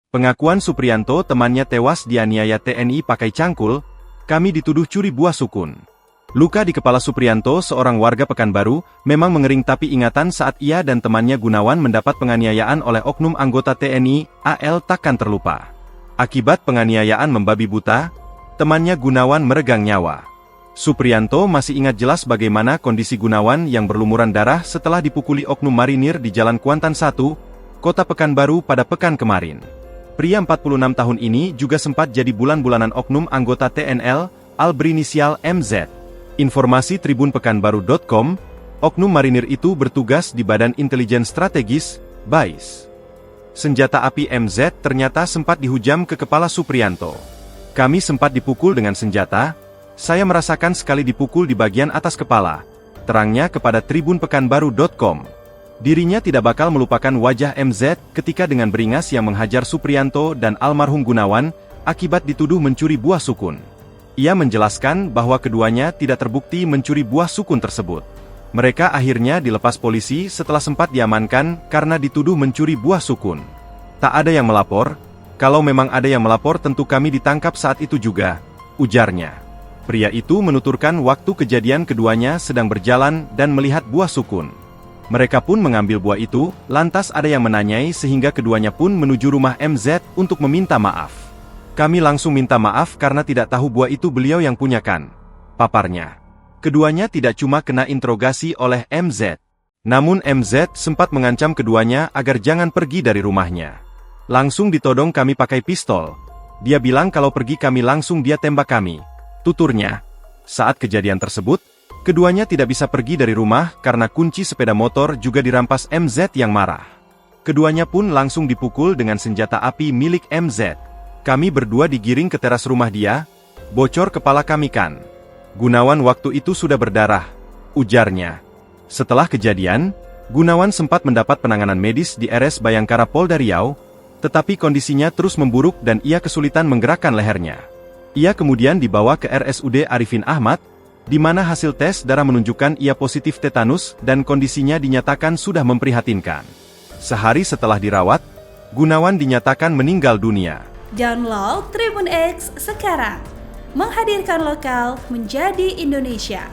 Pengakuan Supriyanto temannya tewas dianiaya TNI pakai cangkul, kami dituduh curi buah sukun. Luka di kepala Supriyanto, seorang warga Pekanbaru, memang mengering tapi ingatan saat ia dan temannya Gunawan mendapat penganiayaan oleh oknum anggota TNI, AL takkan terlupa. Akibat penganiayaan membabi buta, temannya Gunawan meregang nyawa. Supriyanto masih ingat jelas bagaimana kondisi Gunawan yang berlumuran darah setelah dipukuli oknum marinir di Jalan Kuantan 1, Kota Pekanbaru pada pekan kemarin. Pria 46 tahun ini juga sempat jadi bulan-bulanan oknum anggota TNL, al berinisial MZ. Informasi tribunpekanbaru.com, oknum marinir itu bertugas di Badan Intelijen Strategis, BAIS. Senjata api MZ ternyata sempat dihujam ke kepala Supriyanto. Kami sempat dipukul dengan senjata, saya merasakan sekali dipukul di bagian atas kepala, terangnya kepada tribunpekanbaru.com. Dirinya tidak bakal melupakan wajah MZ ketika dengan beringas yang menghajar Supriyanto dan almarhum Gunawan, akibat dituduh mencuri buah sukun. Ia menjelaskan bahwa keduanya tidak terbukti mencuri buah sukun tersebut. Mereka akhirnya dilepas polisi setelah sempat diamankan karena dituduh mencuri buah sukun. Tak ada yang melapor, kalau memang ada yang melapor tentu kami ditangkap saat itu juga, ujarnya. Pria itu menuturkan waktu kejadian keduanya sedang berjalan dan melihat buah sukun. Mereka pun mengambil buah itu, lantas ada yang menanyai sehingga keduanya pun menuju rumah MZ untuk meminta maaf. Kami langsung minta maaf karena tidak tahu buah itu beliau yang punyakan, paparnya. Keduanya tidak cuma kena interogasi oleh MZ, namun MZ sempat mengancam keduanya agar jangan pergi dari rumahnya. Langsung ditodong kami pakai pistol. Dia bilang kalau pergi kami langsung dia tembak kami, tuturnya. Saat kejadian tersebut, keduanya tidak bisa pergi dari rumah karena kunci sepeda motor juga dirampas MZ yang marah. Keduanya pun langsung dipukul dengan senjata api milik MZ. Kami berdua digiring ke teras rumah dia, bocor kepala kami kan. Gunawan waktu itu sudah berdarah, ujarnya. Setelah kejadian, Gunawan sempat mendapat penanganan medis di RS Bayangkara Polda Riau, tetapi kondisinya terus memburuk dan ia kesulitan menggerakkan lehernya. Ia kemudian dibawa ke RSUD Arifin Ahmad, di mana hasil tes darah menunjukkan ia positif tetanus dan kondisinya dinyatakan sudah memprihatinkan. Sehari setelah dirawat, Gunawan dinyatakan meninggal dunia. Download Tribun X sekarang, menghadirkan lokal menjadi Indonesia.